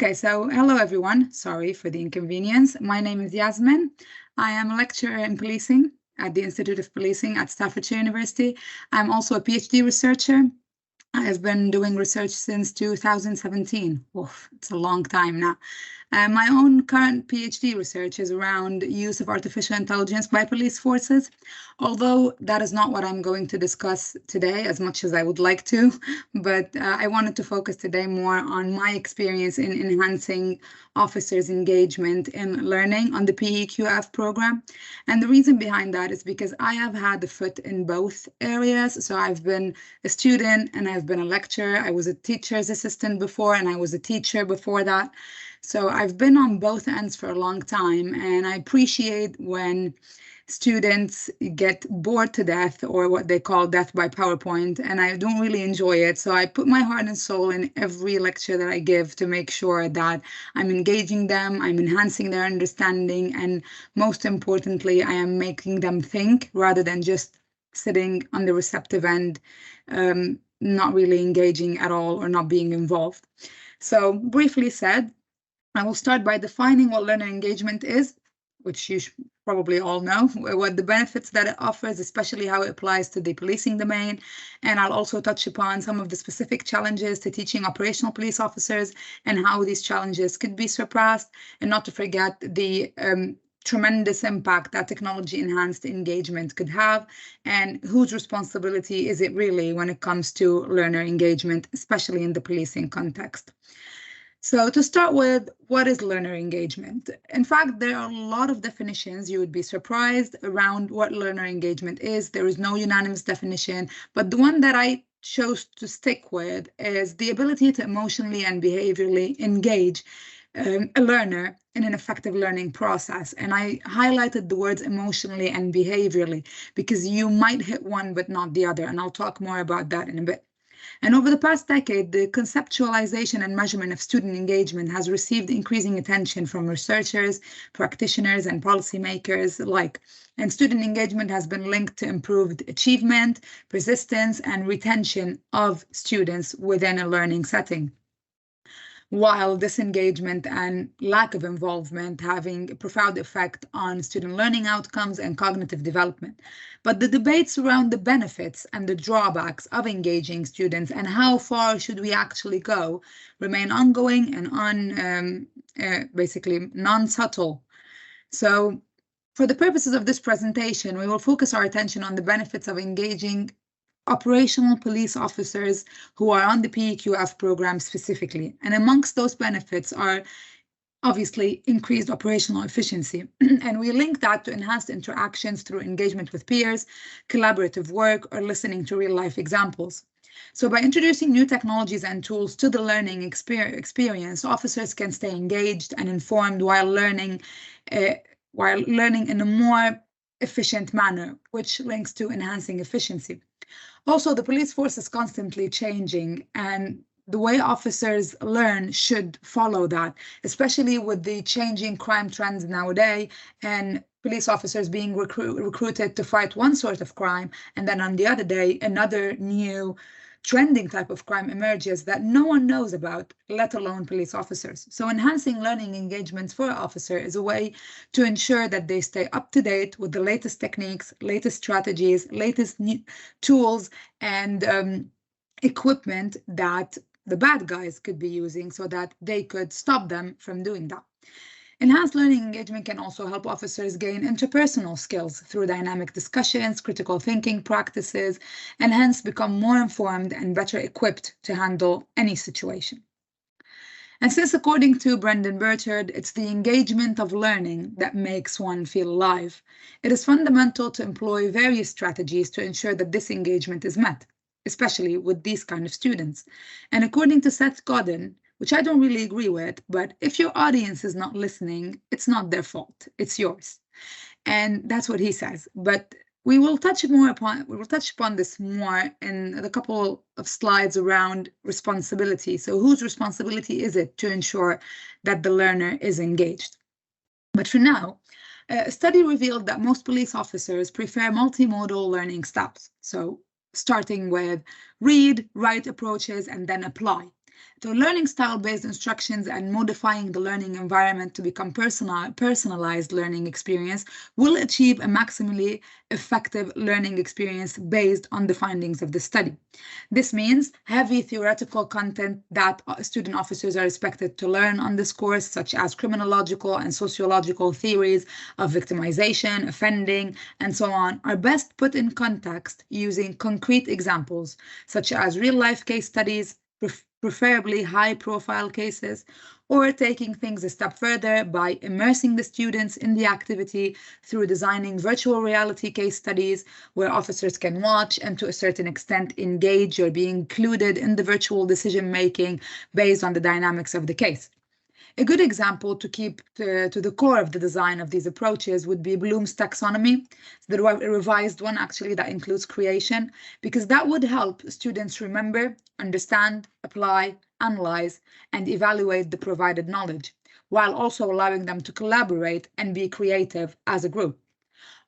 Okay, so hello everyone. Sorry for the inconvenience. My name is Yasmin. I am a lecturer in policing at the Institute of Policing at Staffordshire University. I'm also a PhD researcher. I have been doing research since 2017. Oof, it's a long time now. My own current PhD research is around use of artificial intelligence by police forces, although that is not what I'm going to discuss today as much as I would like to, but I wanted to focus today more on my experience in enhancing officers' engagement in learning on the PEQF program. And the reason behind that is because I have had a foot in both areas. So I've been a student and I've been a lecturer. I was a teacher's assistant before and I was a teacher before that. So I've been on both ends for a long time, and I appreciate when students get bored to death, or what they call death by PowerPoint, and I don't really enjoy it. So I put my heart and soul in every lecture that I give to make sure that I'm engaging them, I'm enhancing their understanding, and most importantly, I am making them think rather than just sitting on the receptive end, not really engaging at all or not being involved. So briefly said, I will start by defining what learner engagement is, which you probably all know, what the benefits that it offers, especially how it applies to the policing domain. And I'll also touch upon some of the specific challenges to teaching operational police officers and how these challenges could be surpassed, and not to forget the tremendous impact that technology-enhanced engagement could have, and whose responsibility is it really when it comes to learner engagement, especially in the policing context. So to start with, what is learner engagement? In fact, there are a lot of definitions. You would be surprised around what learner engagement is. There is no unanimous definition, but the one that I chose to stick with is the ability to emotionally and behaviorally engage a learner in an effective learning process. And I highlighted the words emotionally and behaviorally because you might hit one but not the other, and I'll talk more about that in a bit. And over the past decade, the conceptualization and measurement of student engagement has received increasing attention from researchers, practitioners, and policymakers alike. And student engagement has been linked to improved achievement, persistence, and retention of students within a learning setting, while disengagement and lack of involvement having a profound effect on student learning outcomes and cognitive development. But the debates around the benefits and the drawbacks of engaging students and how far should we actually go remain ongoing and basically non-subtle. So for the purposes of this presentation, we will focus our attention on the benefits of engaging operational police officers who are on the PEQF program specifically. And amongst those benefits are obviously increased operational efficiency. And we link that to enhanced interactions through engagement with peers, collaborative work, or listening to real-life examples. So by introducing new technologies and tools to the learning experience, officers can stay engaged and informed while learning in a more efficient manner, which links to enhancing efficiency. Also, the police force is constantly changing, and the way officers learn should follow that, especially with the changing crime trends nowadays and police officers being recruited to fight one sort of crime, and then on the other day, another new trending type of crime emerges that no one knows about, let alone police officers. So enhancing learning engagements for an officer is a way to ensure that they stay up to date with the latest techniques, latest strategies, latest new tools, and equipment that the bad guys could be using so that they could stop them from doing that. Enhanced learning engagement can also help officers gain interpersonal skills through dynamic discussions, critical thinking practices, and hence become more informed and better equipped to handle any situation. And since, according to Brendan Burchard, it's the engagement of learning that makes one feel alive, it is fundamental to employ various strategies to ensure that this engagement is met, especially with these kind of students. And according to Seth Godin, which I don't really agree with, but if your audience is not listening, it's not their fault, it's yours. And that's what he says. But we will touch upon this more in a couple of slides around responsibility. So whose responsibility is it to ensure that the learner is engaged? But for now, a study revealed that most police officers prefer multimodal learning steps. So starting with read, write approaches, and then apply. So learning style-based instructions and modifying the learning environment to become personalized learning experience will achieve a maximally effective learning experience based on the findings of the study. This means heavy theoretical content that student officers are expected to learn on this course, such as criminological and sociological theories of victimization, offending, and so on, are best put in context using concrete examples, such as real-life case studies, preferably high-profile cases, or taking things a step further by immersing the students in the activity through designing virtual reality case studies where officers can watch and to a certain extent engage or be included in the virtual decision-making based on the dynamics of the case. A good example to keep to the core of the design of these approaches would be Bloom's taxonomy, the revised one actually that includes creation, because that would help students remember, understand, apply, analyze, and evaluate the provided knowledge, while also allowing them to collaborate and be creative as a group,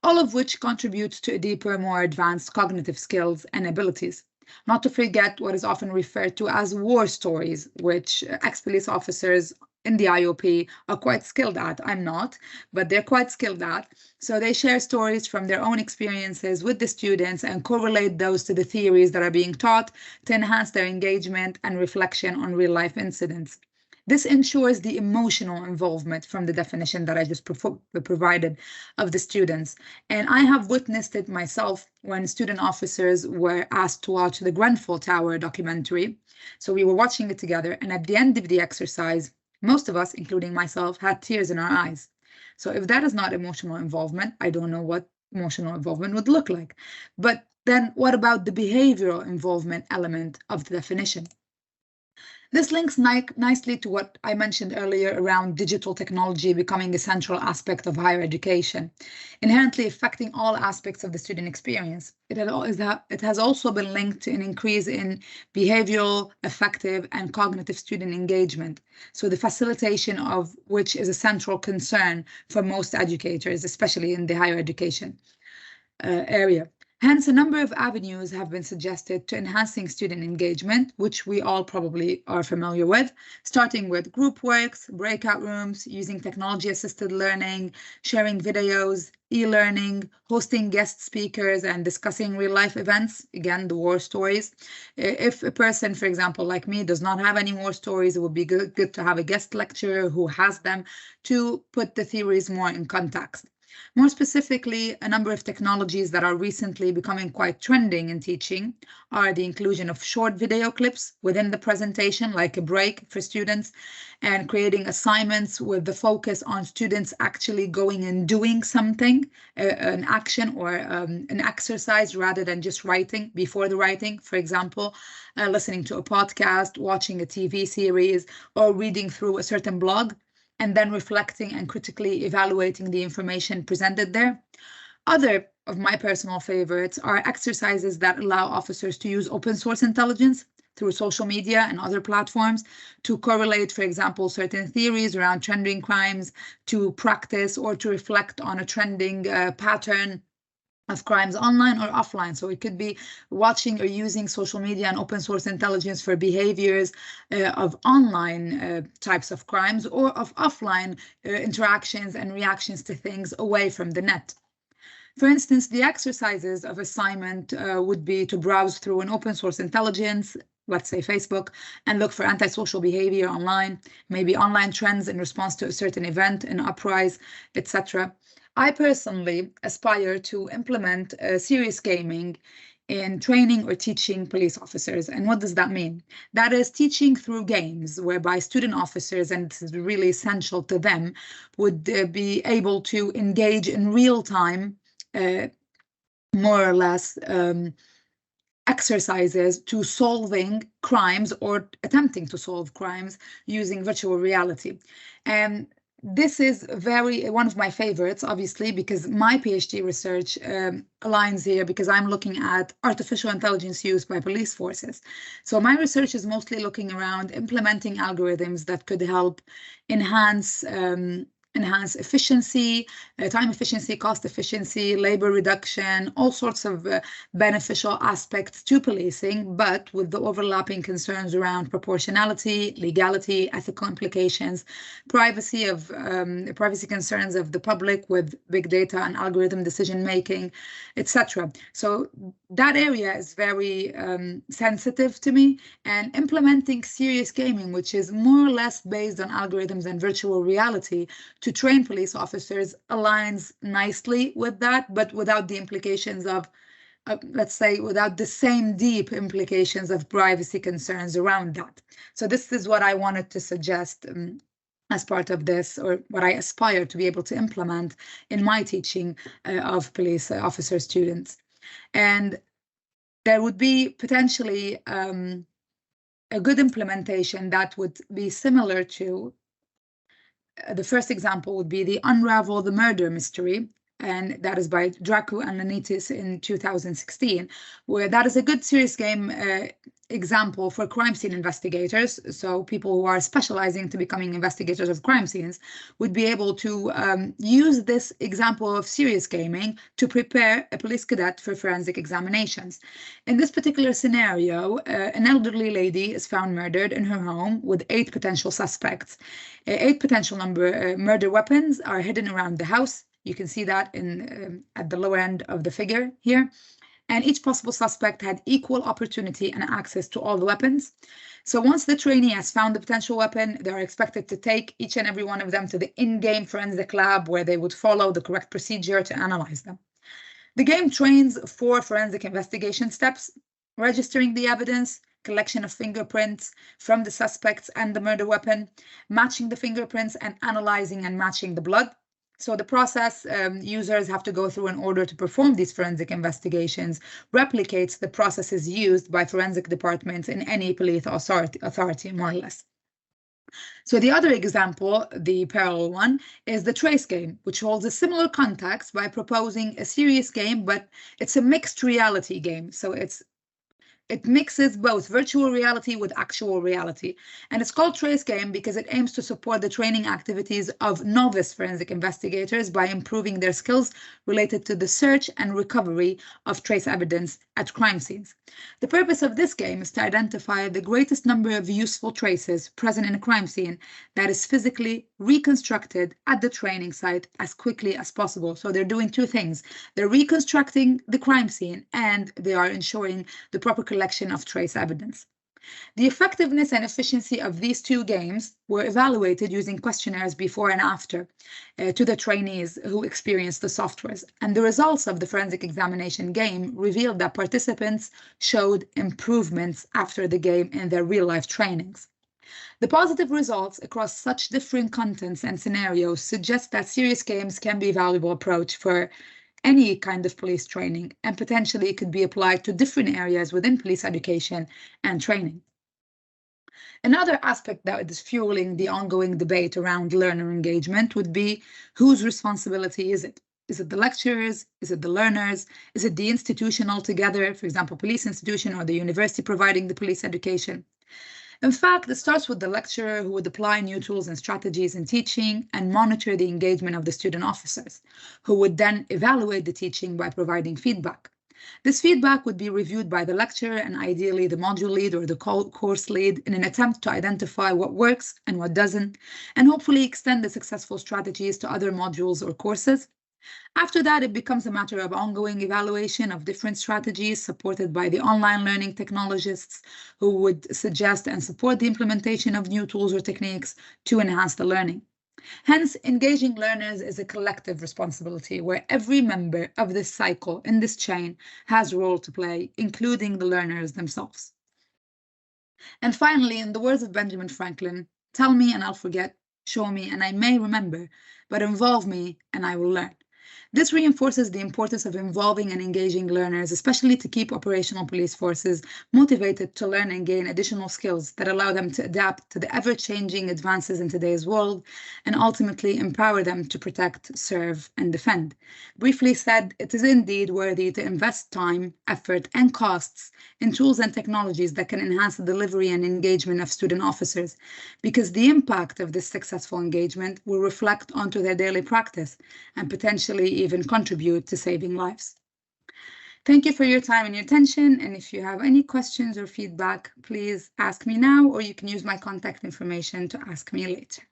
all of which contributes to a deeper, more advanced cognitive skills and abilities. Not to forget what is often referred to as war stories, which ex-police officers in the IOP are quite skilled at. I'm not, but they're quite skilled at. So they share stories from their own experiences with the students and correlate those to the theories that are being taught to enhance their engagement and reflection on real-life incidents. This ensures the emotional involvement from the definition that I just provided of the students. And I have witnessed it myself when student officers were asked to watch the Grenfell Tower documentary. So we were watching it together, and at the end of the exercise, most of us, including myself, had tears in our eyes. So if that is not emotional involvement, I don't know what emotional involvement would look like. But then what about the behavioral involvement element of the definition? This links nicely to what I mentioned earlier around digital technology becoming a central aspect of higher education, inherently affecting all aspects of the student experience. It has also been linked to an increase in behavioral, affective, and cognitive student engagement, so the facilitation of which is a central concern for most educators, especially in the higher education area. Hence, a number of avenues have been suggested to enhancing student engagement, which we all probably are familiar with, starting with group works, breakout rooms, using technology-assisted learning, sharing videos, e-learning, hosting guest speakers, and discussing real-life events, again, the war stories. If a person, for example, like me, does not have any war stories, it would be good to have a guest lecturer who has them to put the theories more in context. More specifically, a number of technologies that are recently becoming quite trending in teaching are the inclusion of short video clips within the presentation, like a break for students, and creating assignments with the focus on students actually going and doing something, an action or an exercise, rather than just writing before the writing. For example, listening to a podcast, watching a TV series, or reading through a certain blog, and then reflecting and critically evaluating the information presented there. Other of my personal favorites are exercises that allow officers to use open source intelligence through social media and other platforms to correlate, for example, certain theories around trending crimes, to practice or to reflect on a trending pattern of crimes online or offline. So it could be watching or using social media and open source intelligence for behaviors of online types of crimes, or of offline interactions and reactions to things away from the net. For instance, the exercises of assignment would be to browse through an open source intelligence, let's say Facebook, and look for antisocial behavior online, maybe online trends in response to a certain event, an uprising, etc. I personally aspire to implement serious gaming in training or teaching police officers. And what does that mean? That is teaching through games, whereby student officers, and this is really essential to them, would be able to engage in real time, more or less, exercises to solving crimes or attempting to solve crimes using virtual reality. And this is one of my favorites, obviously, because my PhD research aligns here, because I'm looking at artificial intelligence use by police forces. So my research is mostly looking around implementing algorithms that could help enhance enhance efficiency, time efficiency, cost efficiency, labor reduction, all sorts of beneficial aspects to policing, but with the overlapping concerns around proportionality, legality, ethical implications, privacy concerns of the public with big data and algorithm decision making, etc. So that area is very sensitive to me, and implementing serious gaming, which is more or less based on algorithms and virtual reality, to train police officers aligns nicely with that, but without the implications of, let's say, without the same deep implications of privacy concerns around that. So this is what I wanted to suggest as part of this, or what I aspire to be able to implement in my teaching of police officer students. And there would be potentially a good implementation that would be similar to the first example would be the Unravel the Murder Mystery, and that is by Dracu and Lanitis in 2016, where that is a good serious game example for crime scene investigators. So people who are specializing to becoming investigators of crime scenes would be able to use this example of serious gaming to prepare a police cadet for forensic examinations. In this particular scenario, an elderly lady is found murdered in her home with 8 potential suspects. 8 potential murder weapons are hidden around the house. You can see that in at the lower end of the figure here. And each possible suspect had equal opportunity and access to all the weapons. So once the trainee has found the potential weapon, they are expected to take each and every one of them to the in-game forensic lab, where they would follow the correct procedure to analyze them. The game trains 4 forensic investigation steps: registering the evidence, collection of fingerprints from the suspects and the murder weapon, matching the fingerprints, and analyzing and matching the blood. So the process users have to go through in order to perform these forensic investigations replicates the processes used by forensic departments in any police authority, more or less. So the other example, the parallel one, is the trace game, which holds a similar context by proposing a serious game, but it's a mixed reality game. So it mixes both virtual reality with actual reality. And it's called Trace Game because it aims to support the training activities of novice forensic investigators by improving their skills related to the search and recovery of trace evidence at crime scenes. The purpose of this game is to identify the greatest number of useful traces present in a crime scene that is physically reconstructed at the training site as quickly as possible. So they're doing 2 things. They're reconstructing the crime scene, and they are ensuring the proper collection of trace evidence. The effectiveness and efficiency of these 2 games were evaluated using questionnaires before and after to the trainees who experienced the softwares. And the results of the forensic examination game revealed that participants showed improvements after the game in their real-life trainings. The positive results across such different contents and scenarios suggest that serious games can be a valuable approach for any kind of police training, and potentially could be applied to different areas within police education and training. Another aspect that is fueling the ongoing debate around learner engagement would be, whose responsibility is it? Is it the lecturers? Is it the learners? Is it the institution altogether, for example, police institution or the university providing the police education? In fact, it starts with the lecturer, who would apply new tools and strategies in teaching and monitor the engagement of the student officers, who would then evaluate the teaching by providing feedback. This feedback would be reviewed by the lecturer and ideally the module lead or the course lead in an attempt to identify what works and what doesn't, and hopefully extend the successful strategies to other modules or courses. After that, it becomes a matter of ongoing evaluation of different strategies supported by the online learning technologists, who would suggest and support the implementation of new tools or techniques to enhance the learning. Hence, engaging learners is a collective responsibility where every member of this cycle in this chain has a role to play, including the learners themselves. And finally, in the words of Benjamin Franklin, tell me and I'll forget, show me and I may remember, but involve me and I will learn. This reinforces the importance of involving and engaging learners, especially to keep operational police forces motivated to learn and gain additional skills that allow them to adapt to the ever-changing advances in today's world and ultimately empower them to protect, serve, and defend. Briefly said, it is indeed worthy to invest time, effort, and costs in tools and technologies that can enhance the delivery and engagement of student officers, because the impact of this successful engagement will reflect onto their daily practice and potentially even contribute to saving lives. Thank you for your time and your attention. And if you have any questions or feedback, please ask me now, or you can use my contact information to ask me later.